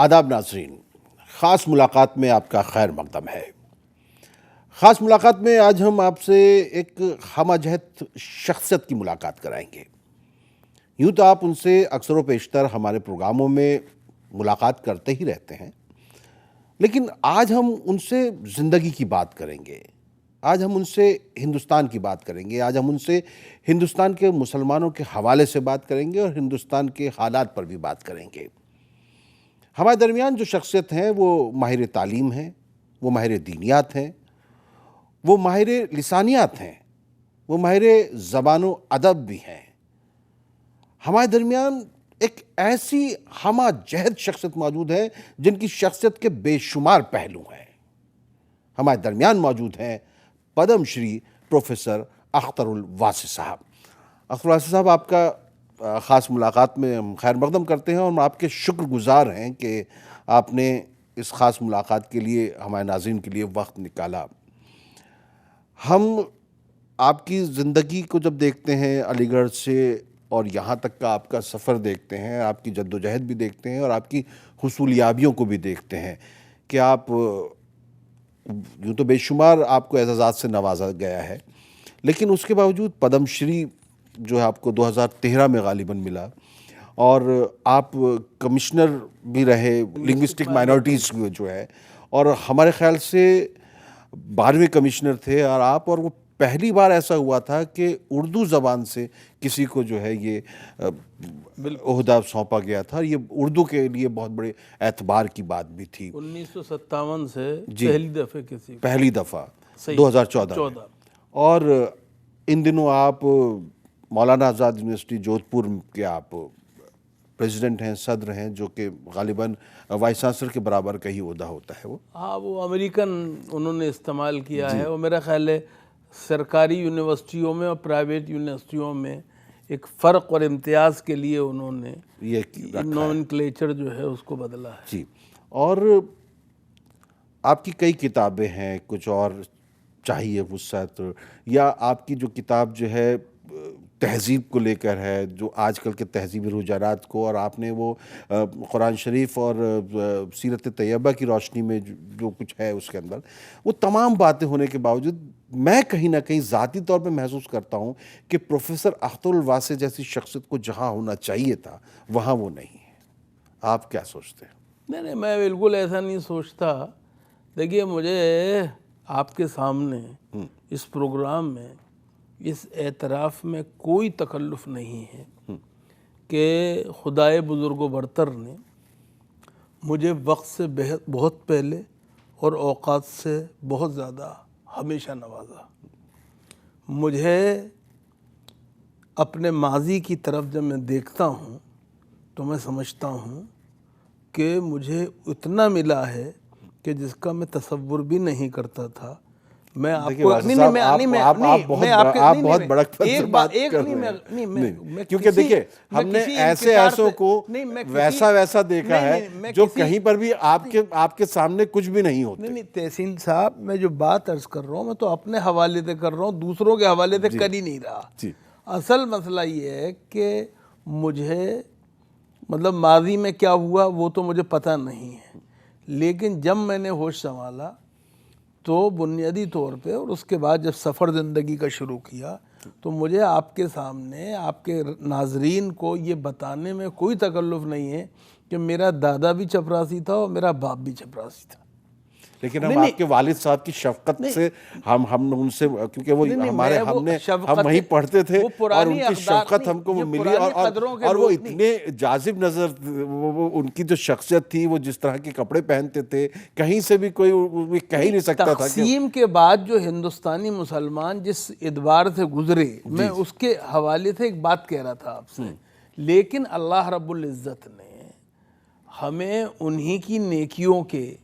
آداب ناظرین، خاص ملاقات میں آپ کا خیر مقدم ہے۔ خاص ملاقات میں آج ہم آپ سے ایک ہمہ جہت شخصیت کی ملاقات کرائیں گے۔ یوں تو آپ ان سے اکثر و بیشتر ہمارے پروگراموں میں ملاقات کرتے ہی رہتے ہیں، لیکن آج ہم ان سے زندگی کی بات کریں گے، آج ہم ان سے ہندوستان کی بات کریں گے، آج ہم ان سے ہندوستان کے مسلمانوں کے حوالے سے بات کریں گے اور ہندوستان کے حالات پر بھی بات کریں گے۔ ہمارے درمیان جو شخصیت ہیں وہ ماہر تعلیم ہیں، وہ ماہر دینیات ہیں، وہ ماہر لسانیات ہیں، وہ ماہر زبان و ادب بھی ہیں۔ ہمارے درمیان ایک ایسی ہمہ جہت شخصیت موجود ہے جن کی شخصیت کے بے شمار پہلو ہیں۔ ہمارے درمیان موجود ہیں پدم شری پروفیسر اختر الواسع صاحب۔ اختر الواسع صاحب، آپ کا خاص ملاقات میں ہم خیر مقدم کرتے ہیں اور ہم آپ کے شکر گزار ہیں کہ آپ نے اس خاص ملاقات کے لیے ہمارے ناظرین کے لیے وقت نکالا۔ ہم آپ کی زندگی کو جب دیکھتے ہیں، علی گڑھ سے اور یہاں تک کا آپ کا سفر دیکھتے ہیں، آپ کی جد و جہد بھی دیکھتے ہیں اور آپ کی حصولیابیوں کو بھی دیکھتے ہیں کہ آپ یوں تو بے شمار آپ کو اعزازات سے نوازا گیا ہے، لیکن اس کے باوجود پدم شری جو ہے آپ کو 2013 میں غالباً ملا، اور آپ کمشنر بھی رہے لنگوسٹک مائنورٹیز جو ہے، اور ہمارے خیال سے 12ویں کمشنر تھے اور آپ، اور وہ پہلی بار ایسا ہوا تھا کہ اردو زبان سے کسی کو جو ہے یہ عہدہ سونپا گیا تھا۔ یہ اردو کے لیے بہت بڑے اعتبار کی بات بھی تھی۔ 1957 سے پہلی دفعہ 2014 میں، اور ان دنوں آپ مولانا آزاد یونیورسٹی جودھ پور کے آپ پریزیڈنٹ ہیں، صدر ہیں، جو کہ غالباً وائس چانسلر کے برابر کا ہی عہدہ ہوتا ہے وہ۔ ہاں، وہ امریکن انہوں نے استعمال کیا ہے، اور میرا خیال ہے سرکاری یونیورسٹیوں میں اور پرائیویٹ یونیورسٹیوں میں ایک فرق اور امتیاز کے لیے انہوں نے یہ نومنکلیچر جو ہے اس کو بدلا ہے۔ جی، اور آپ کی کئی کتابیں ہیں، کچھ اور چاہیے وسعت، یا آپ کی جو کتاب جو ہے تہذیب کو لے کر ہے، جو آج کل کے تہذیبی رجحانات کو، اور آپ نے وہ قرآن شریف اور سیرت طیبہ کی روشنی میں جو کچھ ہے اس کے اندر، وہ تمام باتیں ہونے کے باوجود میں کہیں نہ کہیں ذاتی طور پہ محسوس کرتا ہوں کہ پروفیسر اختر الواسع جیسی شخصیت کو جہاں ہونا چاہیے تھا وہاں وہ نہیں ہے۔ آپ کیا سوچتے ہیں؟ نہیں، میں بالکل ایسا نہیں سوچتا۔ دیکھیے، مجھے آپ کے سامنے اس پروگرام میں اس اعتراف میں کوئی تکلف نہیں ہے کہ خدائے بزرگ و برتر نے مجھے وقت سے بہت پہلے اور اوقات سے بہت زیادہ ہمیشہ نوازا۔ مجھے اپنے ماضی کی طرف جب میں دیکھتا ہوں تو میں سمجھتا ہوں کہ مجھے اتنا ملا ہے کہ جس کا میں تصور بھی نہیں کرتا تھا۔ میں آپ کو بہت بڑکپن سے بات کر رہے ہیں، کیونکہ دیکھیں ہم نے ایسے ایسوں کو ویسا دیکھا ہے جو کہیں پر بھی آپ کے سامنے کچھ بھی نہیں ہوتے۔ نہیں، تحسین صاحب، میں جو بات عرض کر رہا ہوں میں تو اپنے حوالے سے کر رہا ہوں، دوسروں کے حوالے سے کر ہی نہیں رہا۔ اصل مسئلہ یہ ہے کہ مجھے مطلب ماضی میں کیا ہوا وہ تو مجھے پتہ نہیں ہے، لیکن جب میں نے ہوش سنبھالا تو بنیادی طور پہ، اور اس کے بعد جب سفر زندگی کا شروع کیا، تو مجھے آپ کے سامنے آپ کے ناظرین کو یہ بتانے میں کوئی تکلف نہیں ہے کہ میرا دادا بھی چپراسی تھا اور میرا باپ بھی چپراسی تھا۔ لیکن ہم آپ کے والد صاحب کی شفقت سے ہم ان سے، کیونکہ وہ ہم وہیں پڑھتے تھے اور ان کی شفقت ہم کو ملی، اور وہ اتنے جاذب نظر، وہ ان کی جو شخصیت تھی، وہ جس طرح کے کپڑے پہنتے تھے، کہیں سے بھی کوئی کہہ ہی نہیں سکتا تھا۔ تقسیم کے بعد جو ہندوستانی مسلمان جس ادوار سے گزرے، میں اس کے حوالے سے ایک بات کہہ رہا تھا آپ سے، لیکن اللہ رب العزت نے ہمیں انہی کی نیکیوں کے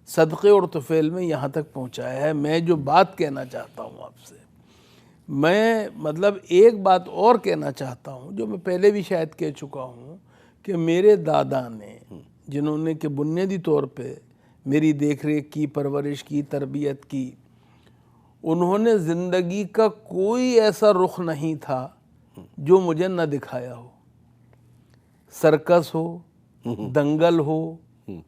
صدقے اور طفیل میں یہاں تک پہنچایا ہے۔ میں جو بات کہنا چاہتا ہوں آپ سے، میں مطلب ایک بات اور کہنا چاہتا ہوں جو میں پہلے بھی شاید کہہ چکا ہوں، کہ میرے دادا نے، جنہوں نے کہ بنیادی طور پہ میری دیکھ ریکھ کی، پرورش کی، تربیت کی، انہوں نے زندگی کا کوئی ایسا رخ نہیں تھا جو مجھے نہ دکھایا ہو۔ سرکس ہو، دنگل ہو،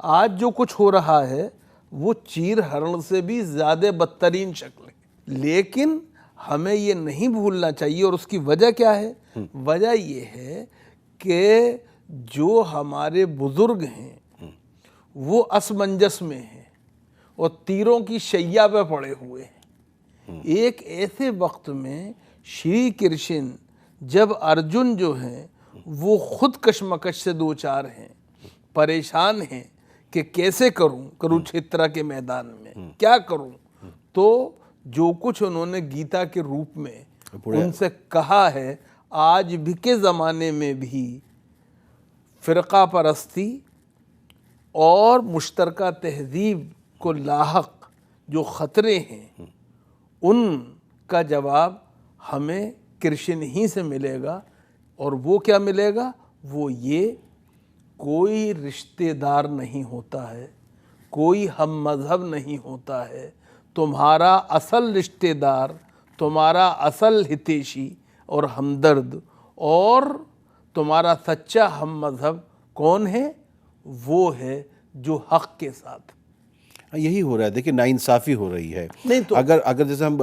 آج جو کچھ ہو رہا ہے وہ چیر ہرن سے بھی زیادہ بدترین شکل ہے، لیکن ہمیں یہ نہیں بھولنا چاہیے. اور اس کی وجہ کیا ہے؟ وجہ یہ ہے کہ جو ہمارے بزرگ ہیں وہ اسمنجس میں ہیں اور تیروں کی شیّا پہ پڑے ہوئے ہیں. ایک ایسے وقت میں شری کرشن جب ارجن جو ہیں وہ خود کشمکش سے دوچار ہیں، پریشان ہیں کہ کیسے کروں کروچھیترا کے میدان میں کیا کروں، تو جو کچھ انہوں نے گیتا کے روپ میں ان سے کہا ہے، آج بھی کے زمانے میں بھی فرقہ پرستی اور مشترکہ تہذیب کو لاحق جو خطرے ہیں ان کا جواب ہمیں کرشن ہی سے ملے گا. اور وہ کیا ملے گا؟ وہ یہ کوئی رشتہ دار نہیں ہوتا ہے، کوئی ہم مذہب نہیں ہوتا ہے. تمہارا اصل رشتہ دار، تمہارا اصل ہتیشی اور ہمدرد اور تمہارا سچا ہم مذہب کون ہے؟ وہ ہے جو حق کے ساتھ. یہی ہو رہا ہے. دیکھیں ناانصافی ہو رہی ہے. نہیں تو اگر جیسے ہم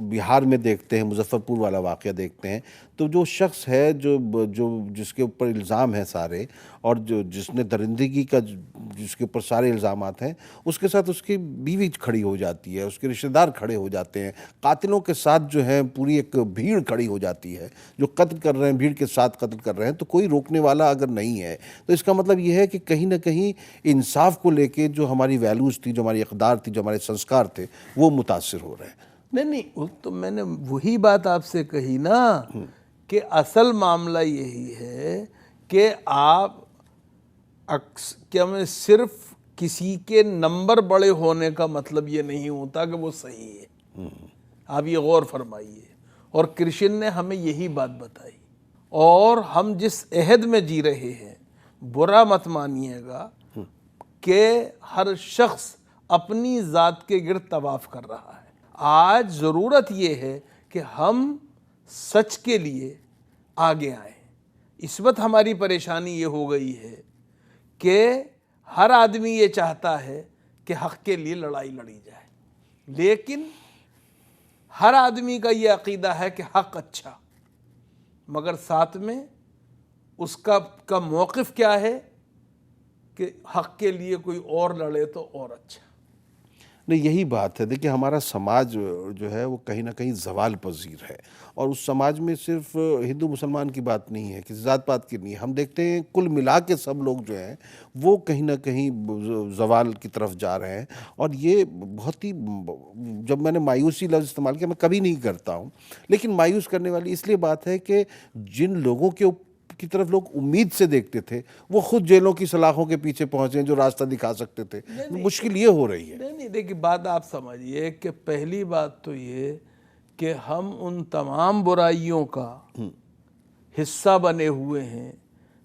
بہار میں دیکھتے ہیں، مظفر پور والا واقعہ دیکھتے ہیں، تو جو شخص ہے جو جس کے اوپر الزام ہیں سارے، اور جس نے درندگی کا جس کے اوپر سارے الزامات ہیں، اس کے ساتھ اس کی بیوی کھڑی ہو جاتی ہے، اس کے رشتہ دار کھڑے ہو جاتے ہیں، قاتلوں کے ساتھ جو ہے پوری ایک بھیڑ کھڑی ہو جاتی ہے جو قتل کر رہے ہیں، بھیڑ کے ساتھ قتل کر رہے ہیں. تو کوئی روکنے والا اگر نہیں ہے تو اس کا مطلب یہ ہے کہ کہیں نہ کہیں انصاف کو لے کے جو ہماری ویلیوز تھی، جو ہماری اقدار تھی، جو ہمارے سنسکار تھے، وہ متاثر ہو رہے ہیں. نہیں تو میں نے وہی بات آپ سے کہی نا کہ اصل معاملہ یہی ہے کہ آپ کیا میں صرف کسی کے نمبر بڑے ہونے کا مطلب یہ نہیں ہوتا کہ وہ صحیح ہے. آپ یہ غور فرمائیے. اور کرشن نے ہمیں یہی بات بتائی. اور ہم جس عہد میں جی رہے ہیں، برا مت مانیے گا کہ ہر شخص اپنی ذات کے گرد طواف کر رہا ہے. آج ضرورت یہ ہے کہ ہم سچ کے لیے آگے آئیں. اس وقت ہماری پریشانی یہ ہو گئی ہے کہ ہر آدمی یہ چاہتا ہے کہ حق کے لیے لڑائی لڑی جائے، لیکن ہر آدمی کا یہ عقیدہ ہے کہ حق اچھا، مگر ساتھ میں اس کا موقف کیا ہے کہ حق کے لیے کوئی اور لڑے تو اور اچھا. نہیں، یہی بات ہے. دیکھیں ہمارا سماج جو ہے وہ کہیں نہ کہیں زوال پذیر ہے، اور اس سماج میں صرف ہندو مسلمان کی بات نہیں ہے، کسی ذات پات کی نہیں ہے. ہم دیکھتے ہیں کل ملا کے سب لوگ جو ہیں وہ کہیں نہ کہیں زوال کی طرف جا رہے ہیں. اور یہ بہت ہی، جب میں نے مایوسی لفظ استعمال کیا، میں کبھی نہیں کرتا ہوں، لیکن مایوس کرنے والی اس لیے بات ہے کہ جن لوگوں کی طرف لوگ امید سے دیکھتے تھے وہ خود جیلوں کی سلاخوں کے پیچھے پہنچے ہیں جو راستہ دکھا سکتے تھے. مشکل یہ ہو رہی ہے. نہیں دیکھیے، بات آپ سمجھیے کہ پہلی بات تو یہ کہ ہم ان تمام برائیوں کا حصہ بنے ہوئے ہیں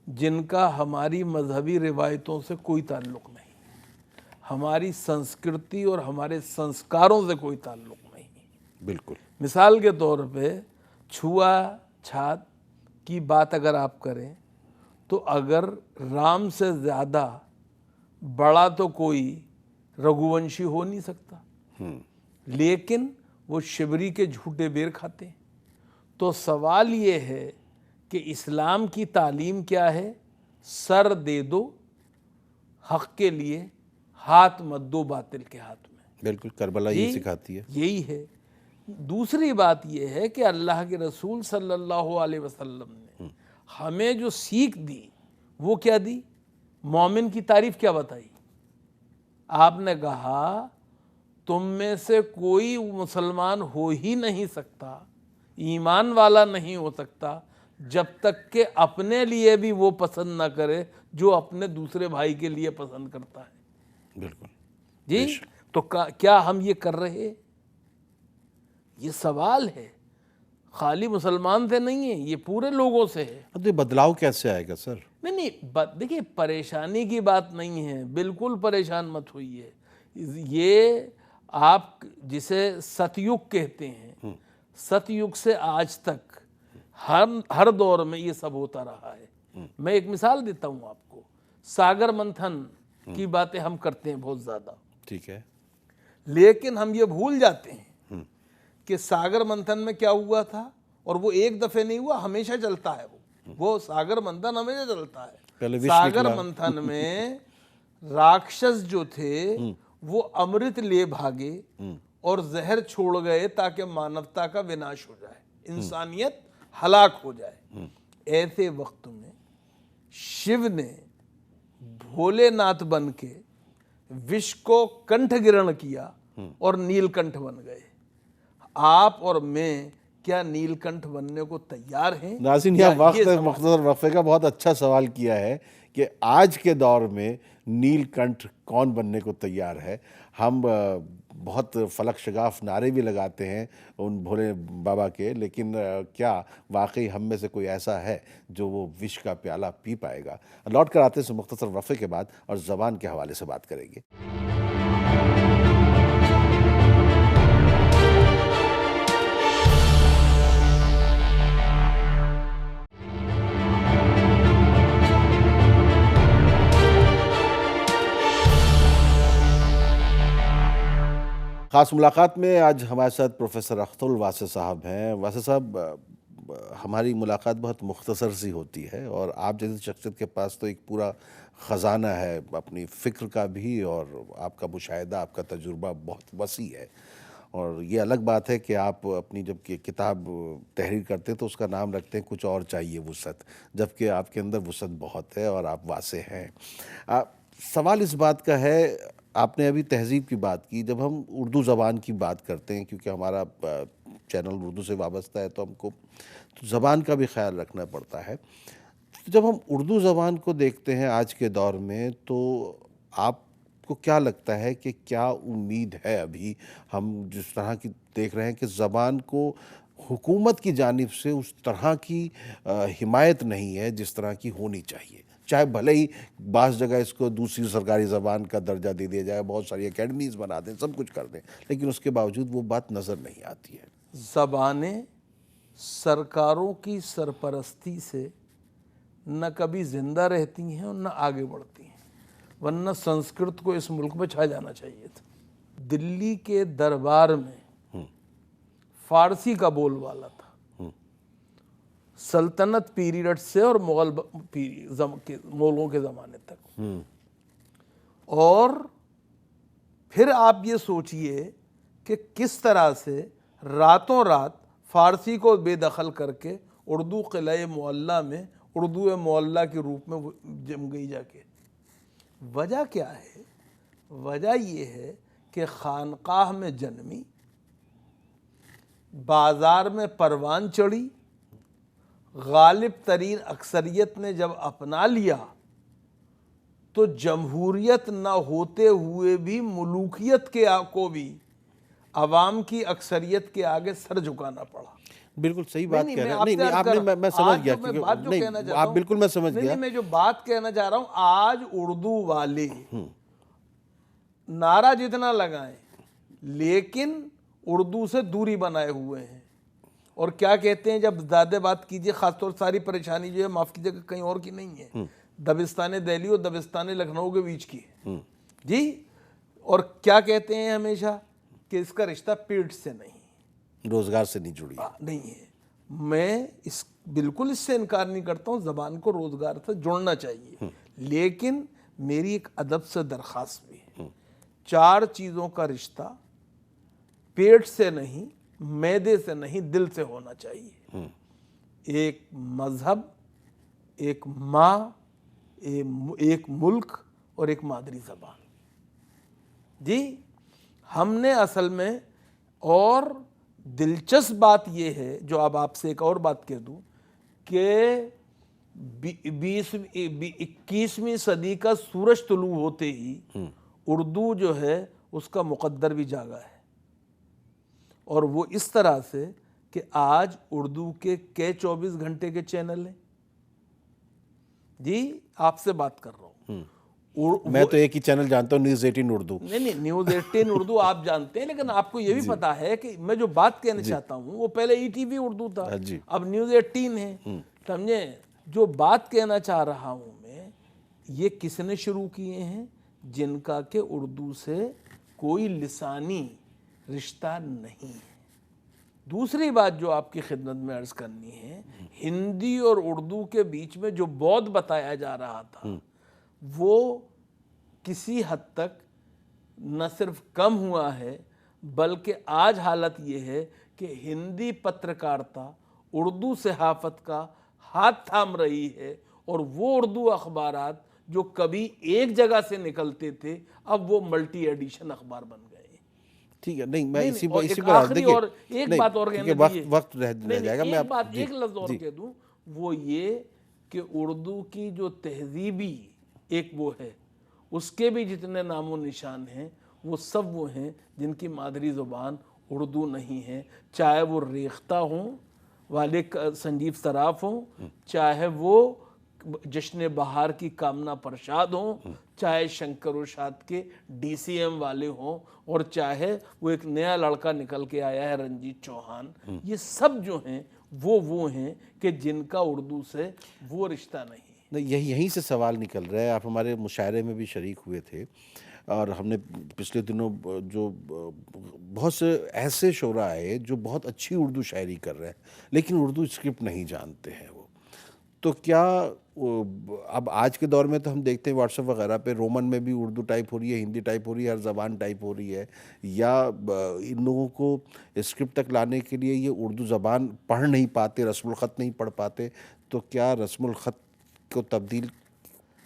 جن کا ہماری مذہبی روایتوں سے کوئی تعلق نہیں، ہماری سنسکرتی اور ہمارے سنسکاروں سے کوئی تعلق نہیں. بالکل. مثال کے طور پہ چھوا چھات کی بات اگر آپ کریں تو اگر رام سے زیادہ بڑا تو کوئی رگھوونشی ہو نہیں سکتا، لیکن وہ شبری کے جھوٹے بیر کھاتے ہیں. تو سوال یہ ہے کہ اسلام کی تعلیم کیا ہے؟ سر دے دو حق کے لیے، ہاتھ مت دو باطل کے ہاتھ میں. بالکل، کربلا یہ سکھاتی ہے. یہی ہے. دوسری بات یہ ہے کہ اللہ کے رسول صلی اللہ علیہ وسلم نے ہمیں جو سیکھ دی وہ کیا دی؟ مومن کی تعریف کیا بتائی؟ آپ نے کہا تم میں سے کوئی مسلمان ہو ہی نہیں سکتا، ایمان والا نہیں ہو سکتا جب تک کہ اپنے لیے بھی وہ پسند نہ کرے جو اپنے دوسرے بھائی کے لیے پسند کرتا ہے. بالکل جی. تو کیا ہم یہ کر رہے؟ یہ سوال ہے، خالی مسلمان سے نہیں ہے، یہ پورے لوگوں سے ہے. اب یہ بدلاؤ کیسے آئے گا سر؟ نہیں دیکھیے، پریشانی کی بات نہیں ہے، بالکل پریشان مت ہوئیے. یہ آپ جسے ست یگ کہتے ہیں، ست یگ سے آج تک ہر دور میں یہ سب ہوتا رہا ہے. میں ایک مثال دیتا ہوں آپ کو. ساگر منتھن کی باتیں ہم کرتے ہیں بہت زیادہ، ٹھیک ہے، لیکن ہم یہ بھول جاتے ہیں کہ ساگر منتھن میں کیا ہوا تھا، اور وہ ایک دفعہ نہیں ہوا، ہمیشہ چلتا ہے وہ ساگر منتھن ہمیشہ چلتا ہے۔ پہلے وش ساگر نکلا۔ منتھن میں راکشس جو تھے وہ امرت لے بھاگے اور زہر چھوڑ گئے تاکہ مانوتا کا وناش ہو جائے، انسانیت ہلاک ہو جائے۔ ایسے وقت میں شیو نے بھولے ناتھ بن کے وش کو کنٹھ گرہن کیا اور نیل کنٹھ بن گئے۔ آپ اور میں کیا نیل کنٹھ بننے کو تیار ہیں؟ ناظرین، یا یہ وقت سوال؟ مختصر وقفے کا بہت اچھا سوال کیا ہے کہ آج کے دور میں نیل کنٹھ کون بننے کو تیار ہے؟ ہم بہت فلک شگاف نعرے بھی لگاتے ہیں ان بھولے بابا کے، لیکن کیا واقعی ہم میں سے کوئی ایسا ہے جو وہ وش کا پیالہ پی پائے گا؟ لوٹ کر آتے ہیں مختصر وقفے کے بعد اور زبان کے حوالے سے بات کریں گے۔ خاص ملاقات میں آج ہمارے ساتھ پروفیسر اختر الواسع صاحب ہیں۔ واسع صاحب، ہماری ملاقات بہت مختصر سی ہوتی ہے اور آپ جیسی شخصیت کے پاس تو ایک پورا خزانہ ہے اپنی فکر کا بھی، اور آپ کا مشاہدہ، آپ کا تجربہ بہت وسیع ہے، اور یہ الگ بات ہے کہ آپ اپنی جب کتاب تحریر کرتے ہیں تو اس کا نام رکھتے ہیں کچھ اور چاہیے وسعت، جبکہ آپ کے اندر وسعت بہت ہے اور آپ واسع ہیں۔ سوال اس بات کا ہے، آپ نے ابھی تہذیب کی بات کی، جب ہم اردو زبان کی بات کرتے ہیں، کیونکہ ہمارا چینل اردو سے وابستہ ہے تو ہم کو زبان کا بھی خیال رکھنا پڑتا ہے۔ جب ہم اردو زبان کو دیکھتے ہیں آج کے دور میں، تو آپ کو کیا لگتا ہے کہ کیا امید ہے؟ ابھی ہم جس طرح کی دیکھ رہے ہیں کہ زبان کو حکومت کی جانب سے اس طرح کی حمایت نہیں ہے جس طرح کی ہونی چاہیے، چاہے بھلے ہی بعض جگہ اس کو دوسری سرکاری زبان کا درجہ دے دیا جائے، بہت ساری اکیڈمیز بنا دیں، سب کچھ کر دیں، لیکن اس کے باوجود وہ بات نظر نہیں آتی ہے۔ زبانیں سرکاروں کی سرپرستی سے نہ کبھی زندہ رہتی ہیں اور نہ آگے بڑھتی ہیں، ورنہ سنسکرت کو اس ملک میں چھا جانا چاہیے تھا۔ دلی کے دربار میں فارسی کا بول والا تھا، سلطنت پیریڈ سے اور مغلوں کے زمانے تک۔ اور پھر آپ یہ سوچئے کہ کس طرح سے راتوں رات فارسی کو بے دخل کر کے اردو قلعہ معلیٰ میں اردو معلیٰ کے روپ میں جم گئی جا کے۔ وجہ کیا ہے؟ وجہ یہ ہے کہ خانقاہ میں جنمی، بازار میں پروان چڑھی، غالب ترین اکثریت نے جب اپنا لیا تو جمہوریت نہ ہوتے ہوئے بھی ملوکیت کو بھی عوام کی اکثریت کے آگے سر جھکانا پڑا۔ بالکل صحیح بات کہہ رہے ہیں۔ نہیں، نہیں، آپ نے، میں سمجھ گیا، آپ بالکل، میں سمجھ گیا۔ میں جو بات کہنا چاہ رہا ہوں، آج اردو والے نعرہ جتنا لگائیں لیکن اردو سے دوری بنائے ہوئے ہیں، اور کیا کہتے ہیں جب زیادہ بات کیجئے، خاص طور ساری پریشانی جو ہے معاف کیجئے کہ کہیں اور کی نہیں ہے، دبستان دہلی اور دبستان لکھنؤ کے بیچ کی ہے جی۔ اور کیا کہتے ہیں ہمیشہ کہ اس کا رشتہ پیٹ سے نہیں، روزگار سے نہیں جڑی نہیں ہے۔ میں بالکل اس سے انکار نہیں کرتا ہوں، زبان کو روزگار سے جڑنا چاہیے، لیکن میری ایک ادب سے درخواست بھی ہے، 4 چیزوں کا رشتہ پیٹ سے نہیں، معدے سے نہیں، دل سے ہونا چاہیے۔ ایک مذہب، ایک ماں، ایک ملک اور ایک مادری زبان جی۔ ہم نے اصل میں، اور دلچسپ بات یہ ہے جو اب آپ سے ایک اور بات کہہ دوں کہ 21ویں صدی کا سورج طلوع ہوتے ہی اردو جو ہے اس کا مقدر بھی جاگا ہے، اور وہ اس طرح سے کہ آج اردو کے 24 گھنٹے کے چینل ہیں جی۔ آپ سے بات کر رہا ہوں، میں تو ایک ہی چینل جانتا ہوں، نیوز 18 اردو۔ نہیں، نیوز 18 اردو آپ جانتے ہیں، لیکن آپ کو یہ بھی پتا ہے کہ میں جو بات کہنا چاہتا ہوں وہ پہلے ETV اردو تھا، اب نیوز 18 ہے، سمجھے؟ جو بات کہنا چاہ رہا ہوں میں، یہ کس نے شروع کیے ہیں؟ جن کا کہ اردو سے کوئی لسانی رشتہ نہیں ہے۔ دوسری بات جو آپ کی خدمت میں عرض کرنی ہے، ہندی اور اردو کے بیچ میں جو بعد بتایا جا رہا تھا وہ کسی حد تک نہ صرف کم ہوا ہے، بلکہ آج حالت یہ ہے کہ ہندی پترکارتا اردو صحافت کا ہاتھ تھام رہی ہے، اور وہ اردو اخبارات جو کبھی ایک جگہ سے نکلتے تھے اب وہ ملٹی ایڈیشن اخبار بن گئے۔ ٹھیک ہے، نہیں میں نہیں، اسی اور اسی ایک پر آخری دیکھیے، اور ایک نہیں بات اور کیونکہ کہنے دیجیے، وقت رہ جائے گا، میں ایک بات جی ایک لفظ اور جی کہہ دوں، وہ یہ کہ اردو کی جو تہذیبی ایک وہ ہے، اس کے بھی جتنے نام و نشان ہیں وہ سب وہ ہیں جن کی مادری زبان اردو نہیں ہے، چاہے وہ ریختہ ہوں والے سنجیو سراف ہوں، چاہے وہ جشن بہار کی کامنا پرشاد ہوں، چاہے شنکر وشاد کے ڈی سی ایم والے ہوں، اور چاہے وہ ایک نیا لڑکا نکل کے آیا ہے رنجیت چوہان، یہ سب جو ہیں وہ ہیں کہ جن کا اردو سے وہ رشتہ نہیں۔ نہیں، یہیں سے سوال نکل رہا ہے۔ آپ ہمارے مشاعرے میں بھی شریک ہوئے تھے، اور ہم نے پچھلے دنوں جو بہت سے ایسے شعراء آئے جو بہت اچھی اردو شاعری کر رہے ہیں لیکن اردو اسکرپٹ نہیں جانتے ہیں وہ، تو کیا اب آج کے دور میں تو ہم دیکھتے ہیں واٹس ایپ وغیرہ پہ رومن میں بھی اردو ٹائپ ہو رہی ہے، ہندی ٹائپ ہو رہی ہے، ہر زبان ٹائپ ہو رہی ہے، یا ان لوگوں کو اسکرپٹ تک لانے کے لیے یہ اردو زبان پڑھ نہیں پاتے، رسم الخط نہیں پڑھ پاتے، تو کیا رسم الخط کو تبدیل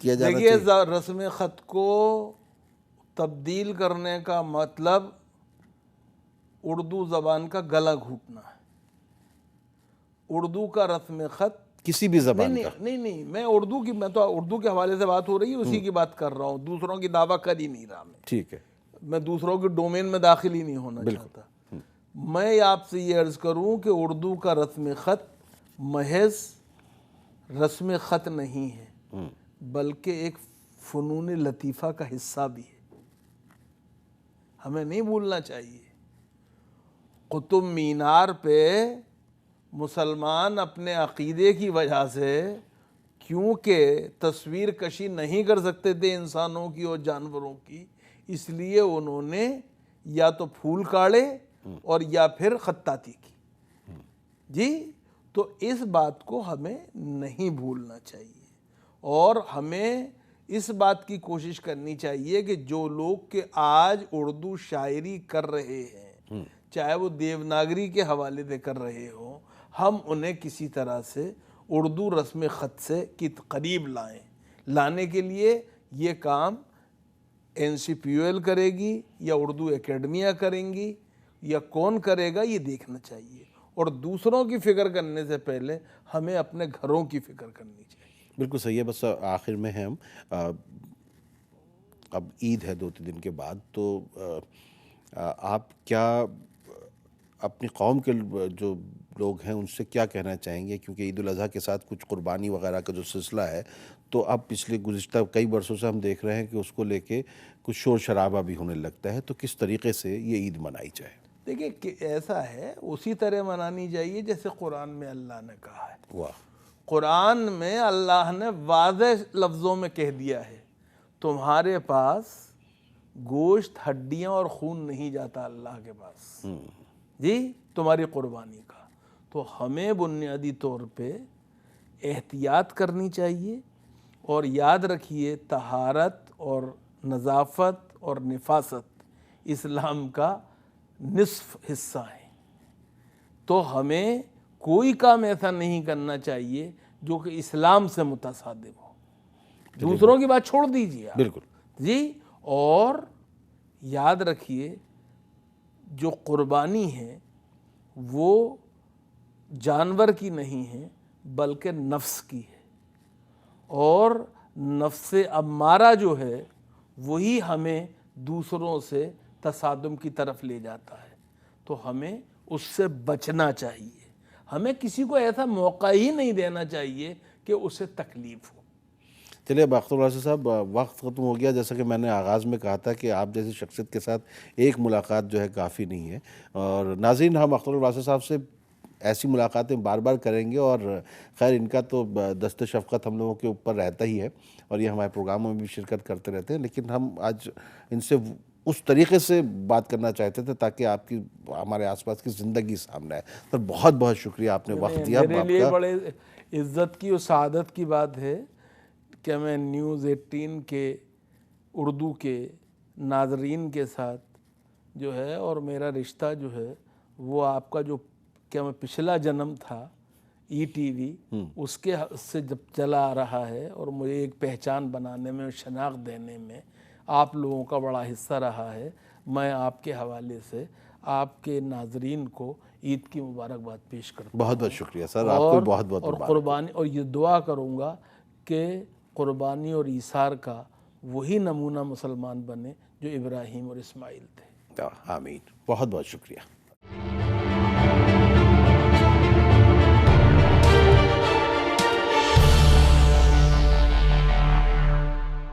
کیا جانا دیکھیے، چاہیے؟ رسم خط کو تبدیل کرنے کا مطلب اردو زبان کا گلا گھونٹنا ہے۔ اردو کا رسم خط کسی بھی زبان کا؟ نہیں، میں تو اردو کے حوالے سے بات ہو رہی ہے، اسی کی بات کر رہا ہوں، دوسروں کی دعویٰ کر ہی نہیں رہا ٹھیک ہے، میں دوسروں کے ڈومین میں داخل ہی نہیں ہونا چاہتا۔ میں آپ سے یہ عرض کروں کہ اردو کا رسم خط محض رسم خط نہیں ہے، بلکہ ایک فنون لطیفہ کا حصہ بھی ہے، ہمیں نہیں بھولنا چاہیے۔ قطب مینار پہ مسلمان اپنے عقیدے کی وجہ سے کیونکہ تصویر کشی نہیں کر سکتے تھے انسانوں کی اور جانوروں کی، اس لیے انہوں نے یا تو پھول کاڑے اور یا پھر خطاطی کی۔ جی، تو اس بات کو ہمیں نہیں بھولنا چاہیے، اور ہمیں اس بات کی کوشش کرنی چاہیے کہ جو لوگ کہ آج اردو شاعری کر رہے ہیں، چاہے وہ دیوناگری کے حوالے سے کر رہے ہوں، ہم انہیں کسی طرح سے اردو رسم خط سے کی قریب لانے کے لیے یہ کام NCPUL کرے گی یا اردو اکیڈمیاں کریں گی یا کون کرے گا، یہ دیکھنا چاہیے، اور دوسروں کی فکر کرنے سے پہلے ہمیں اپنے گھروں کی فکر کرنی چاہیے۔ بالکل صحیح ہے۔ بس آخر میں ہم اب عید ہے 2-3 دن کے بعد، تو آپ کیا اپنی قوم کے جو لوگ ہیں ان سے کیا کہنا چاہیں گے؟ کیونکہ عید الاضحیٰ کے ساتھ کچھ قربانی وغیرہ کا جو سلسلہ ہے، تو اب پچھلے گزشتہ کئی برسوں سے ہم دیکھ رہے ہیں کہ اس کو لے کے کچھ شور شرابہ بھی ہونے لگتا ہے، تو کس طریقے سے یہ عید منائی جائے؟ دیکھیے کہ ایسا ہے، اسی طرح منانی چاہیے جیسے قرآن میں اللہ نے کہا ہے۔ واہ! قرآن میں اللہ نے واضح لفظوں میں کہہ دیا ہے، تمہارے پاس گوشت، ہڈیاں اور خون نہیں جاتا اللہ کے پاس، جی، تمہاری قربانی کا۔ تو ہمیں بنیادی طور پہ احتیاط کرنی چاہیے، اور یاد رکھیے طہارت اور نظافت اور نفاست اسلام کا نصف حصہ ہے، تو ہمیں کوئی کام ایسا نہیں کرنا چاہیے جو کہ اسلام سے متصادم ہو۔ دوسروں کی بات چھوڑ دیجیے آپ، بالکل جی، اور یاد رکھیے جو قربانی ہے وہ جانور کی نہیں ہے بلکہ نفس کی ہے، اور نفس امارہ جو ہے وہی ہمیں دوسروں سے تصادم کی طرف لے جاتا ہے، تو ہمیں اس سے بچنا چاہیے، ہمیں کسی کو ایسا موقع ہی نہیں دینا چاہیے کہ اسے تکلیف ہو۔ چلیے، اب اختر الواسع صاحب، وقت ختم ہو گیا۔ جیسا کہ میں نے آغاز میں کہا تھا کہ آپ جیسی شخصیت کے ساتھ ایک ملاقات جو ہے کافی نہیں ہے، اور ناظرین، ہم اختر الواسع صاحب سے ایسی ملاقاتیں بار بار کریں گے، اور خیر ان کا تو دست شفقت ہم لوگوں کے اوپر رہتا ہی ہے، اور یہ ہمارے پروگراموں میں بھی شرکت کرتے رہتے ہیں، لیکن ہم آج ان سے اس طریقے سے بات کرنا چاہتے تھے تاکہ آپ کی ہمارے آس پاس کی زندگی سامنے آئے۔ تو بہت بہت شکریہ، آپ نے وقت دیا میرے آپ لیے کا۔ بڑے عزت کی اور سعادت کی بات ہے کہ میں نیوز 18 کے اردو کے ناظرین کے ساتھ جو ہے، اور میرا رشتہ جو ہے وہ آپ کا جو کیا میں پچھلا جنم تھا ای ٹی وی اس کے سے جب چلا آ رہا ہے، اور مجھے ایک پہچان بنانے میں، شناخت دینے میں آپ لوگوں کا بڑا حصہ رہا ہے۔ میں آپ کے حوالے سے آپ کے ناظرین کو عید کی مبارکباد پیش کرتا ہوں، بہت بہت شکریہ سر، آپ کو بھی بہت بہت اور مبارک۔ قربانی، اور یہ دعا کروں گا کہ قربانی اور ایثار کا وہی نمونہ مسلمان بنے جو ابراہیم اور اسماعیل تھے۔ آمین، بہت بہت شکریہ۔